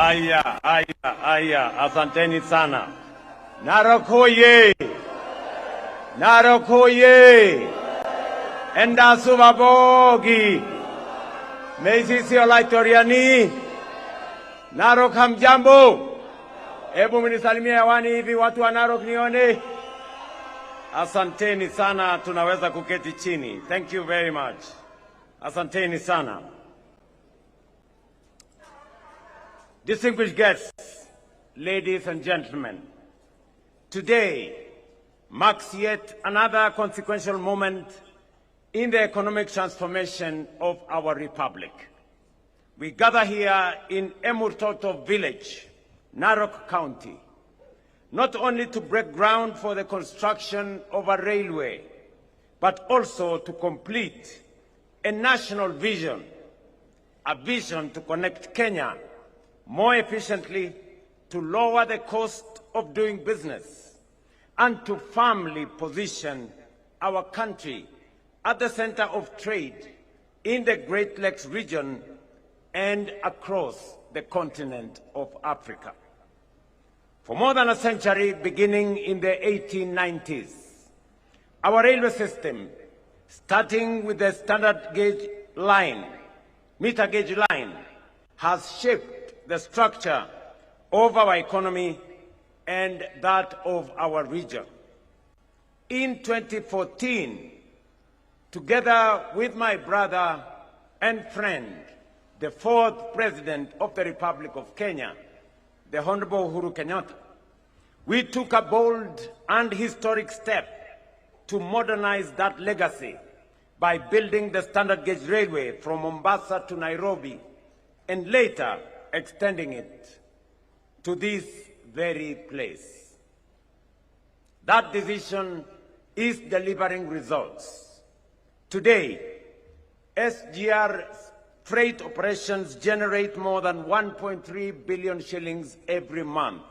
Aya, asanteni sana. Narok hoye! Narok hoye! Endasu babogi! Meisisi olaitoriani! Narok hamjambo! Hebu mnisalimie hewani hivi watu wa Narok nione. Asanteni sana, tunaweza kuketi chini. Thank you very much. Asanteni sana. Distinguished guests, ladies and gentlemen, today marks yet another consequential moment in the economic transformation of our republic. We gather here in Emurtoto village, Narok County, not only to break ground for the construction of a railway, but also to complete a national vision, a vision to connect Kenya more efficiently, to lower the cost of doing business, and to firmly position our country at the center of trade in the Great Lakes region and across the continent of Africa. For more than a century, beginning in the 1890s, our railway system, starting with the standard gauge line, meter gauge line, has shaped the structure of our economy and that of our region. In 2014, together with my brother and friend, the fourth President of the Republic of Kenya, the Honorable Uhuru Kenyatta, we took a bold and historic step to modernize that legacy by building the standard gauge railway from Mombasa to Nairobi and later extending it to this very place. That decision is delivering results. Today, SGR freight operations generate more than 1.3 billion shillings every month.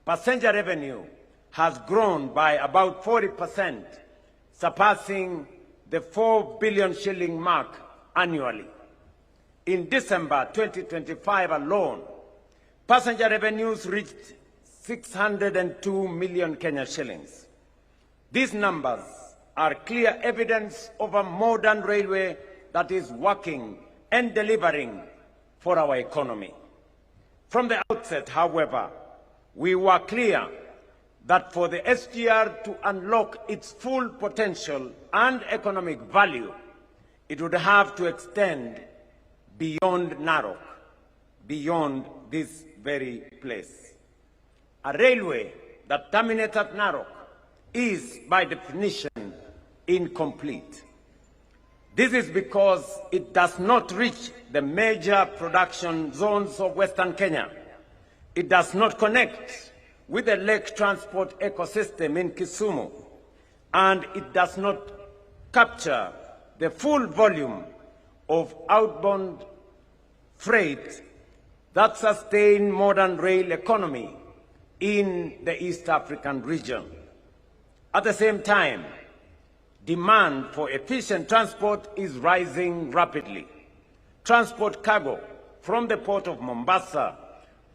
Passenger revenue has grown by about 40%, surpassing the 4 billion shilling mark annually. In December 2025 alone, passenger revenues reached 602 million Kenya shillings. These numbers are clear evidence of a modern railway that is working and delivering for our economy. From the outset, however, we were clear that for the SGR to unlock its full potential and economic value, it would have to extend beyond Narok, beyond this very place. A railway that terminates at Narok is, by definition, incomplete. This is because it does not reach the major production zones of Western Kenya. It does not connect with the lake transport ecosystem in Kisumu, and it does not capture the full volume of outbound freight that sustain modern rail economy in the East African region. At the same time, demand for efficient transport is rising rapidly. Transport cargo from the port of Mombasa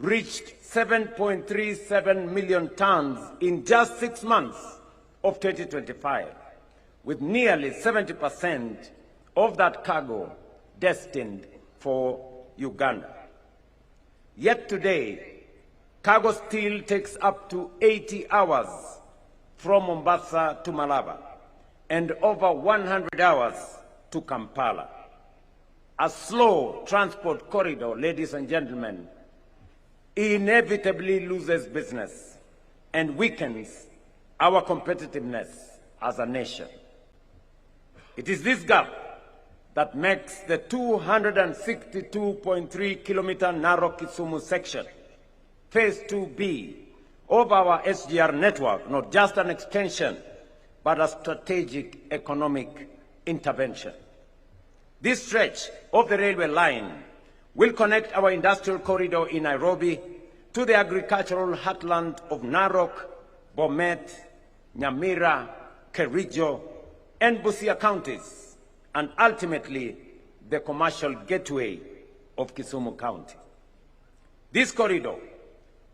reached 7.37 million tons in just 6 months of 2025, with nearly 70% of that cargo destined for Uganda. Yet today, cargo still takes up to 80 hours from Mombasa to Malaba and over 100 hours to Kampala. A slow transport corridor, ladies and gentlemen, inevitably loses business and weakens our competitiveness as a nation. It is this gap that makes the 262.3-kilometer Narok-Kisumu section, Phase 2B, of our SGR network, not just an extension, but a strategic economic intervention. This stretch of the railway line will connect our industrial corridor in Nairobi to the agricultural heartland of Narok, Bomet, Nyamira, Kericho, and Busia counties, and ultimately the commercial gateway of Kisumu County. This corridor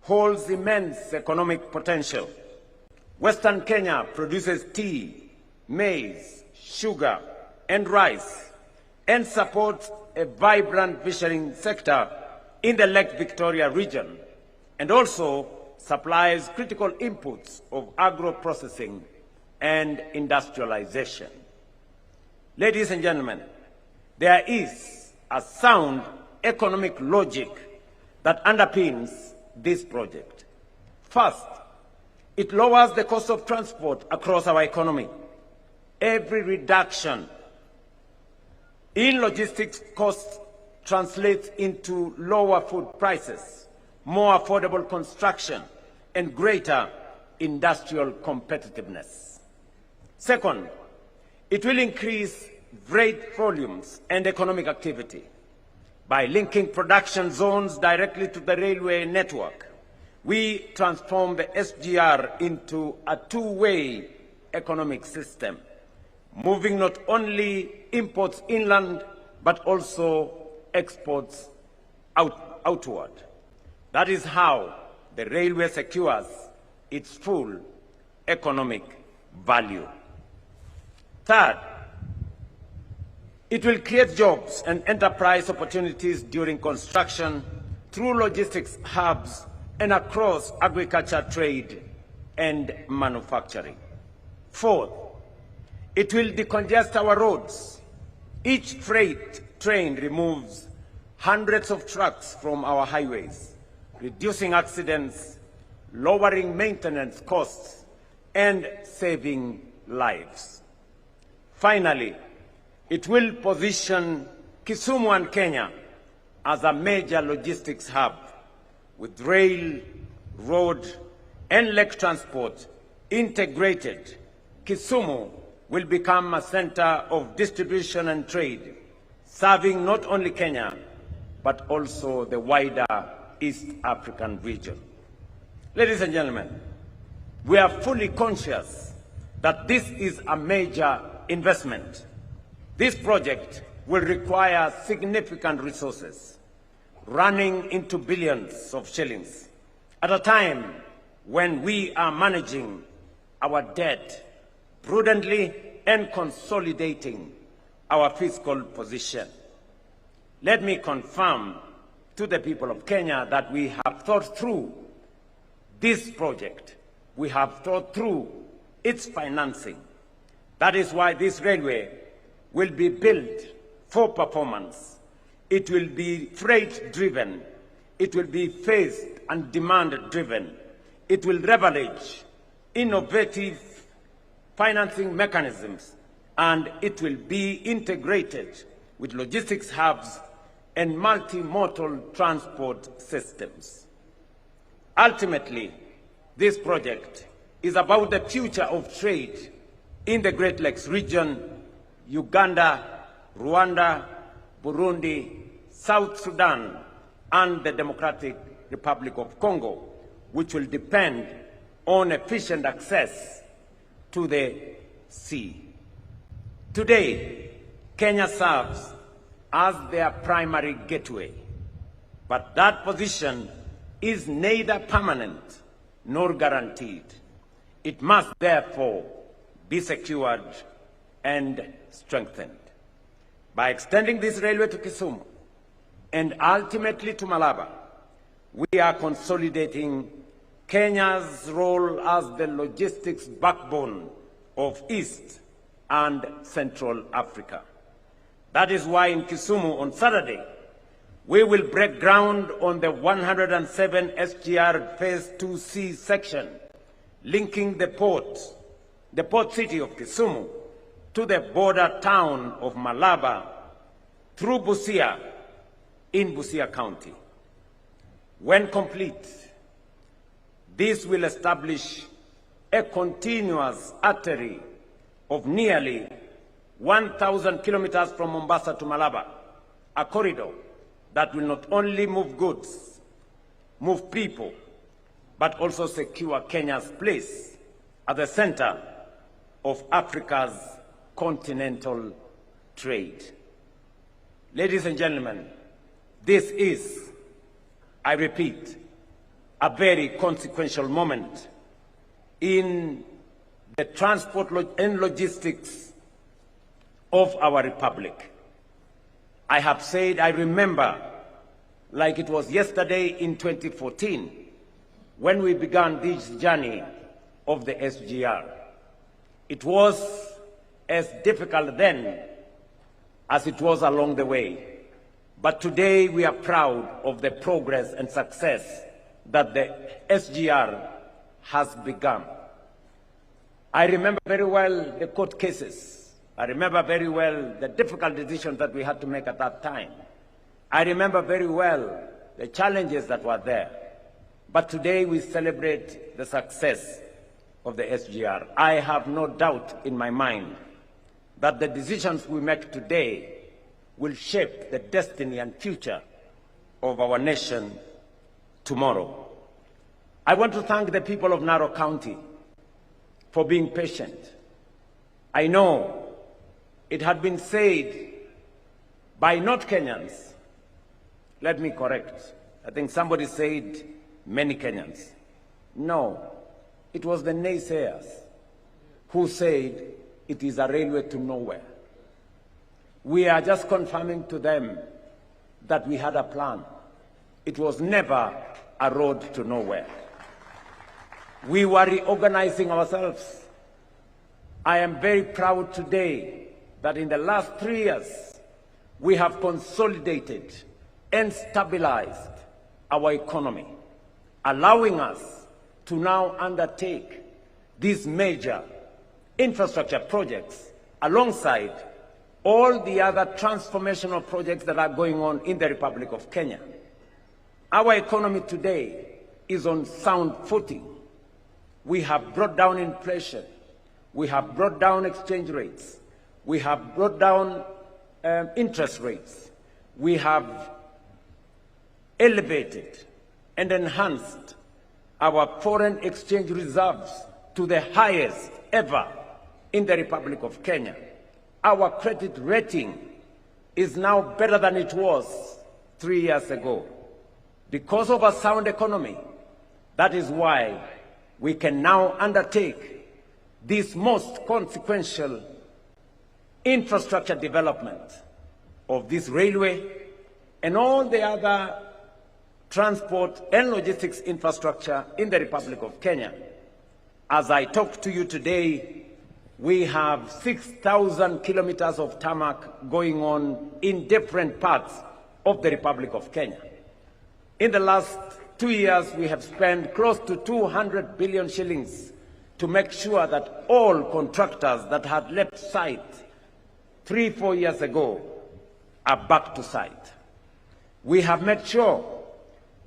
holds immense economic potential. Western Kenya produces tea, maize, sugar, and rice, and supports a vibrant fishing sector in the Lake Victoria region, and also supplies critical inputs of agro-processing and industrialization. Ladies and gentlemen, there is a sound economic logic that underpins this project. First, it lowers the cost of transport across our economy. Every reduction in logistics costs translates into lower food prices, more affordable construction, and greater industrial competitiveness. Second, it will increase freight volumes and economic activity. By linking production zones directly to the railway network, we transform the SGR into a two-way economic system, moving not only imports inland, but also exports outward. That is how the railway secures its full economic value. Third, it will create jobs and enterprise opportunities during construction through logistics hubs and across agriculture, trade, and manufacturing. Fourth, it will decongest our roads. Each freight train removes hundreds of trucks from our highways, reducing accidents, lowering maintenance costs, and saving lives. Finally, it will position Kisumu and Kenya as a major logistics hub with rail, road, and lake transport integrated. Kisumu will become a center of distribution and trade, serving not only Kenya, but also the wider East African region. Ladies and gentlemen, we are fully conscious that this is a major investment. This project will require significant resources, running into billions of shillings, at a time when we are managing our debt prudently and consolidating our fiscal position. Let me confirm to the people of Kenya that we have thought through this project. We have thought through its financing. That is why this railway will be built for performance. It will be freight-driven. It will be phased and demand-driven. It will leverage innovative financing mechanisms, and it will be integrated with logistics hubs and multimodal transport systems. Ultimately, this project is about the future of trade in the Great Lakes region, Uganda, Rwanda, Burundi, South Sudan, and the Democratic Republic of Congo, which will depend on efficient access to the sea. Today, Kenya serves as their primary gateway, but that position is neither permanent nor guaranteed. It must therefore be secured and strengthened. By extending this railway to Kisumu and ultimately to Malaba, we are consolidating Kenya's role as the logistics backbone of East and Central Africa. That is why in Kisumu on Saturday, we will break ground on the 107 SGR Phase 2C section, linking the port city of Kisumu, to the border town of Malaba through Busia in Busia County. When complete, this will establish a continuous artery of nearly 1,000 kilometers from Mombasa to Malaba, a corridor that will not only move goods, move people, but also secure Kenya's place at the center of Africa's continental trade. Ladies and gentlemen, this is I repeat, a very consequential moment in the transport and logistics of our republic. I have said I remember, like it was yesterday in 2014, when we began this journey of the SGR. It was as difficult then as it was along the way. But today we are proud of the progress and success that the SGR has begun. I remember very well the court cases. I remember very well the difficult decisions that we had to make at that time. I remember very well the challenges that were there. But today we celebrate the success of the SGR. I have no doubt in my mind that the decisions we make today will shape the destiny and future of our nation tomorrow. I want to thank the people of Narok County for being patient. I know it had been said by not Kenyans. Let me correct. I think somebody said many Kenyans. No, it was the naysayers who said it is a railway to nowhere. We are just confirming to them that we had a plan. It was never a road to nowhere. We were reorganizing ourselves. I am very proud today that in the last 3 years, we have consolidated and stabilized our economy, allowing us to now undertake these major infrastructure projects alongside all the other transformational projects that are going on in the Republic of Kenya. Our economy today is on sound footing. We have brought down inflation. We have brought down exchange rates. We have brought down interest rates. We have elevated and enhanced our foreign exchange reserves to the highest ever in the Republic of Kenya. Our credit rating is now better than it was 3 years ago. Because of a sound economy, that is why we can now undertake this most consequential infrastructure development of this railway and all the other transport and logistics infrastructure in the Republic of Kenya. As I talk to you today, we have 6,000 kilometers of tarmac going on in different parts of the Republic of Kenya. In the last 2 years, we have spent close to 200 billion shillings to make sure that all contractors that had left site 3-4 years ago are back to site. We have made sure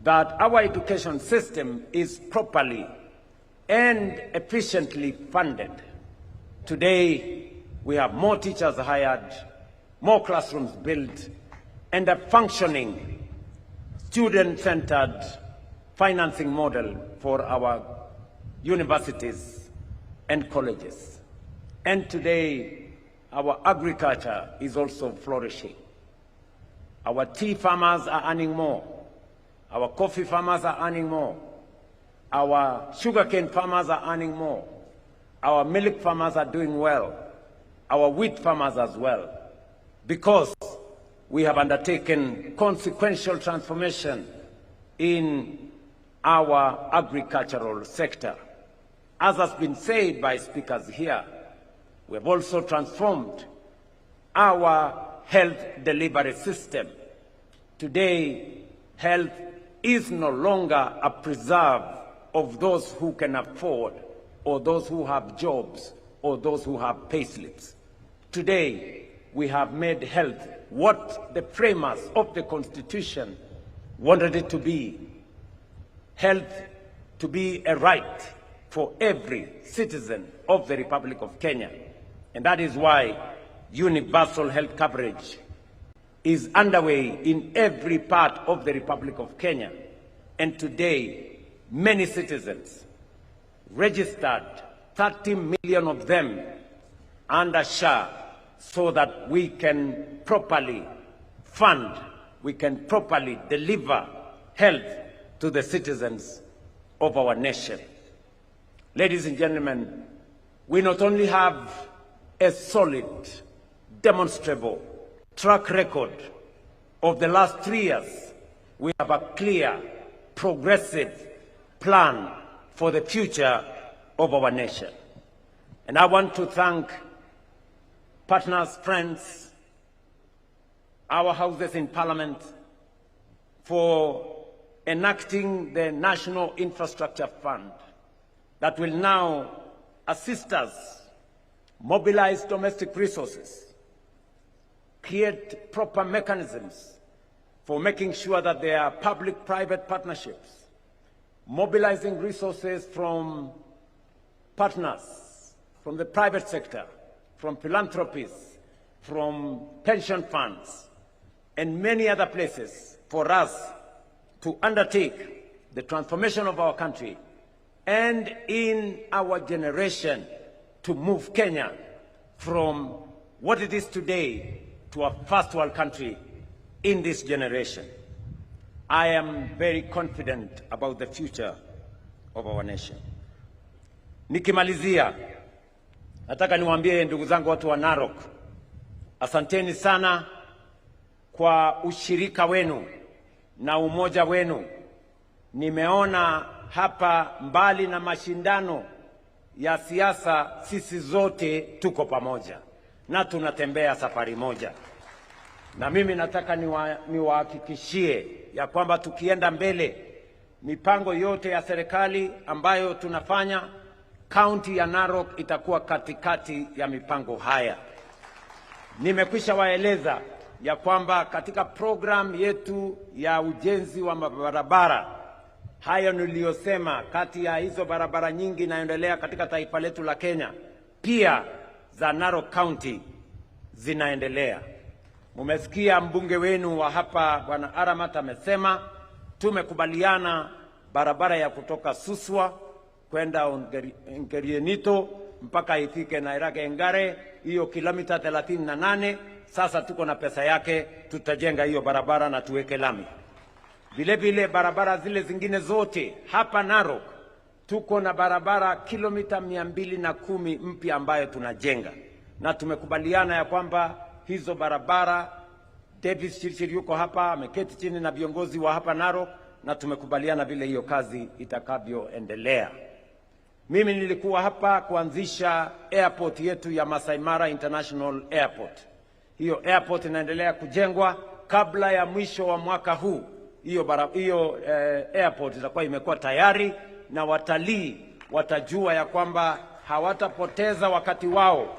that our education system is properly and efficiently funded. Today, we have more teachers hired, more classrooms built, and a functioning student-centered financing model for our universities and colleges. And today, our agriculture is also flourishing. Our tea farmers are earning more. Our coffee farmers are earning more. Our sugarcane farmers are earning more. Our milk farmers are doing well. Our wheat farmers as well. Because we have undertaken consequential transformation in our agricultural sector. As has been said by speakers here, we have also transformed our health delivery system. Today, health is no longer a preserve of those who can afford, or those who have jobs, or those who have payslips. Today, we have made health what the framers of the Constitution wanted it to be. Health to be a right for every citizen of the Republic of Kenya. And that is why universal health coverage is underway in every part of the Republic of Kenya. And today, many citizens registered, 30 million of them under SHA, so that we can properly fund, we can properly deliver health to the citizens of our nation. Ladies and gentlemen, we not only have a solid, demonstrable track record of the last 3 years, we have a clear, progressive plan for the future of our nation. And I want to thank partners, friends, our houses in Parliament for enacting the National Infrastructure Fund that will now assist us mobilize domestic resources, create proper mechanisms for making sure that there are public-private partnerships, mobilizing resources from partners, from the private sector, from philanthropies, from pension funds, and many other places for us to undertake the transformation of our country and in our generation to move Kenya from what it is today to a first world country in this generation. I am very confident about the future of our nation. Nikimalizia, nataka niwaambie ndugu zangu watu wa Narok, asanteni sana kwa ushirika wenu na umoja wenu. Nimeona hapa mbali na mashindano ya siasa, sisi zote tuko pamoja na tunatembea safari moja. Na mimi nataka niwahakikishie ya kwamba tukienda mbele, mipango yote ya serikali ambayo tunafanya, kaunti ya Narok itakuwa katikati ya mipango haya. Nimekwisha waeleza ya kwamba katika program yetu ya ujenzi wa barabara, hayo niliyosema, kati ya hizo barabara nyingi inaendelea katika taifa letu la Kenya, pia za Narok County zinaendelea. Mumesikia mbunge wenu wa hapa Bwana Aramat amesema tumekubaliana barabara ya kutoka Suswa kwenda Ngerienito mpaka ifike Nairage Ngare, hiyo kilomita 38. Sasa tuko na pesa yake, tutajenga hiyo barabara na tuweke lami. Vile vile barabara zile zingine zote hapa Narok, tuko na barabara kilomita 210 mpya ambayo tunajenga, na tumekubaliana ya kwamba hizo barabara, Davis Chirchir yuko hapa, ameketi chini na viongozi wa hapa Narok, na tumekubaliana vile hiyo kazi itakavyoendelea. Mimi nilikuwa hapa kuanzisha airport yetu ya Masai Mara International Airport. Hiyo airport inaendelea kujengwa. Kabla ya mwisho wa mwaka huu, hiyo airport itakuwa imekuwa tayari, na watalii watajua ya kwamba hawatapoteza wakati wao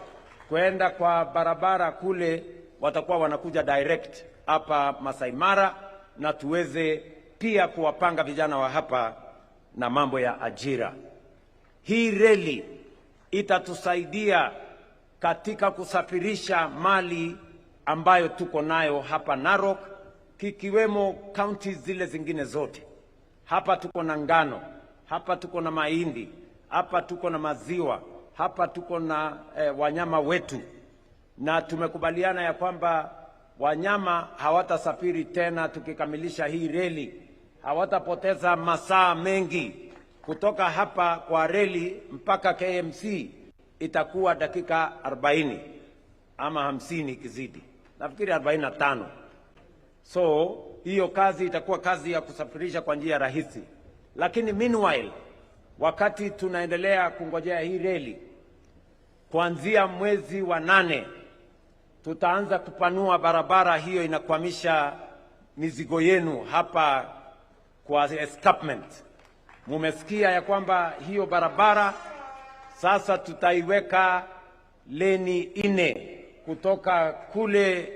kwenda kwa barabara kule, watakuwa wanakuja direct hapa Masai Mara, na tuweze pia kuwapanga vijana wa hapa na mambo ya ajira. Hii reli itatusaidia katika kusafirisha mali ambayo tuko nayo hapa Narok, kikiwemo counties zile zingine zote. Hapa tuko na ngano, hapa tuko na mahindi, hapa tuko na maziwa, hapa tuko na wanyama wetu, na tumekubaliana ya kwamba wanyama hawatasafiri tena. Tukikamilisha hii reli, hawatapoteza masaa mengi. Kutoka hapa kwa reli mpaka KMC itakuwa dakika 40 ama 50 ikizidi, nafikiri 45. So hiyo kazi itakuwa kazi ya kusafirisha kwa njia rahisi. Lakini meanwhile, wakati tunaendelea kungojea hii reli, kuanzia mwezi wa 8 tutaanza kupanua barabara hiyo inakwamisha mizigo yenu hapa kwa escarpment. Mumesikia ya kwamba hiyo barabara sasa tutaiweka leni 4 kutoka kule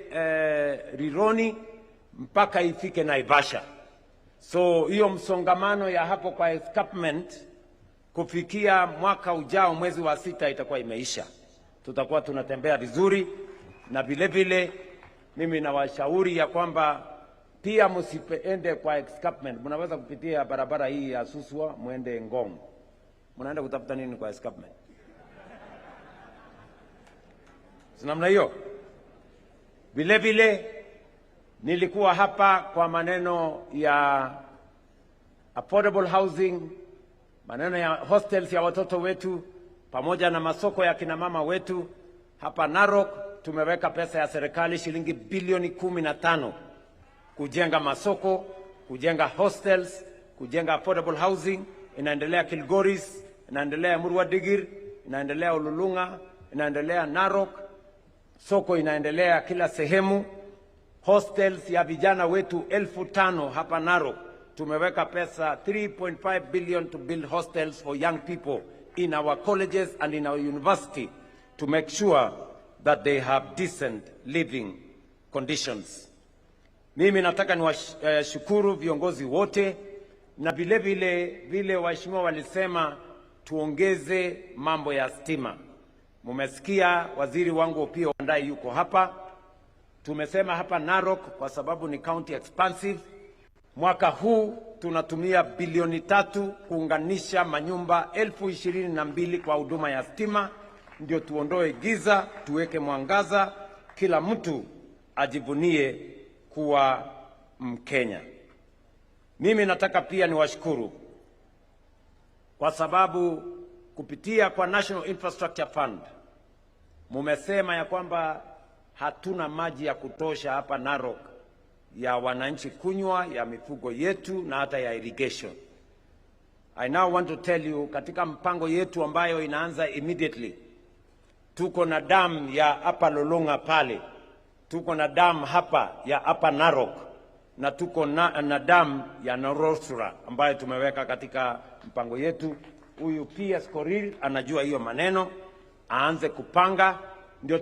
Rironi mpaka ifike Naivasha. So hiyo msongamano ya hapo kwa escarpment kufikia mwaka ujao mwezi wa 6 itakuwa imeisha. Tutakuwa tunatembea vizuri, na vile vile mimi nawashauri ya kwamba pia msiende kwa escarpment. Mnaweza kupitia barabara hii ya Suswa muende Ngong. Mnaenda kutafuta nini kwa escarpment? Namna hiyo. Vile vile nilikuwa hapa kwa maneno ya affordable housing, maneno ya hostels ya watoto wetu, pamoja na masoko ya kina mama wetu. Hapa Narok tumeweka pesa ya serikali shilingi bilioni 15 kujenga masoko, kujenga hostels, kujenga affordable housing. Inaendelea Kilgoris, inaendelea Murwadigir, inaendelea Olulunga, inaendelea Narok. Soko inaendelea kila sehemu. Hostels ya vijana wetu 5,000 hapa Narok. Tumeweka pesa 3.5 billion to build hostels for young people in our colleges and in our university to make sure that they have decent living conditions. Mimi nataka niwashukuru viongozi wote, na vile waheshimiwa walisema tuongeze mambo ya stima. Mumesikia waziri wangu pia Wandai yuko hapa. Tumesema hapa Narok kwa sababu ni county expansive. Mwaka huu tunatumia bilioni 3 kuunganisha manyumba 22,000 kwa huduma ya stima, ndio tuondoe giza, tuweke mwangaza, kila mtu ajivunie kuwa Mkenya. Mimi nataka pia niwashukuru kwa sababu kupitia kwa National Infrastructure Fund mumesema ya kwamba hatuna maji ya kutosha hapa Narok ya wananchi kunywa, ya mifugo yetu na hata ya irrigation. I now want to tell you, katika mpango yetu ambayo inaanza immediately, tuko na dam ya hapa Lolonga pale, tuko na dam hapa ya hapa Narok, na tuko na dam ya Norosura ambayo tumeweka katika mpango yetu. Huyu PS Korir anajua hiyo maneno, aanze kupanga ndio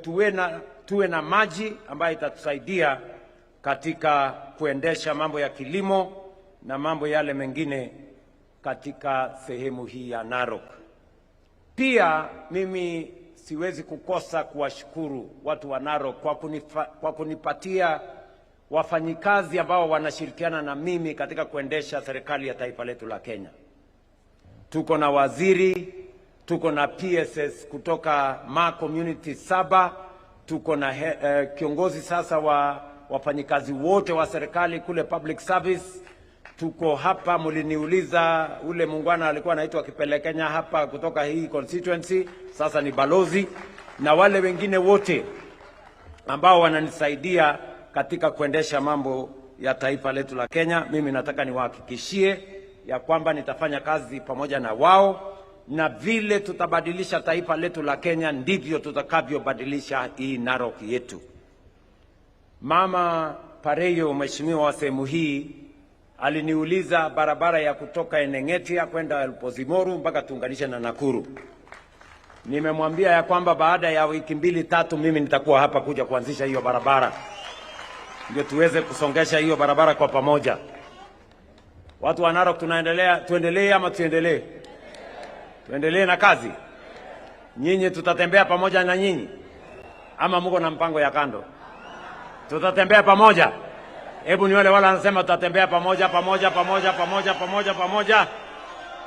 tuwe na maji ambayo itatusaidia katika kuendesha mambo ya kilimo na mambo yale mengine katika sehemu hii ya Narok. Pia mimi siwezi kukosa kuwashukuru watu wa Narok kwa kunipatia wafanyikazi ambao wanashirikiana na mimi katika kuendesha serikali ya taifa letu la Kenya. Tuko na waziri, tuko na PSS kutoka community 7, tuko na kiongozi sasa wa wafanyikazi wote wa serikali kule public service. Tuko hapa, muliniuliza ule muungwana alikuwa anaitwa Kipelekenya hapa kutoka hii constituency, sasa ni balozi, na wale wengine wote ambao wananisaidia katika kuendesha mambo ya taifa letu la Kenya. Mimi nataka niwahakikishie ya kwamba nitafanya kazi pamoja na wao, na vile tutabadilisha taifa letu la Kenya ndivyo tutakavyobadilisha hii Narok yetu. Mama Pareyo, mheshimiwa wa sehemu hii, aliniuliza barabara ya kutoka Enengetia kwenda Elpozimoru mpaka tuunganishe na Nakuru. Nimemwambia ya kwamba baada ya wiki 2-3 mimi nitakuwa hapa kuja kuanzisha hiyo barabara, ndio tuweze kusongesha hiyo barabara kwa pamoja. Watu wa Narok tuendelee ama tuendelee? Tuendelee na kazi. Nyinyi tutatembea pamoja na nyinyi ama mko na mpango ya kando? Tutatembea pamoja. Hebu ni wale anasema tutatembea pamoja.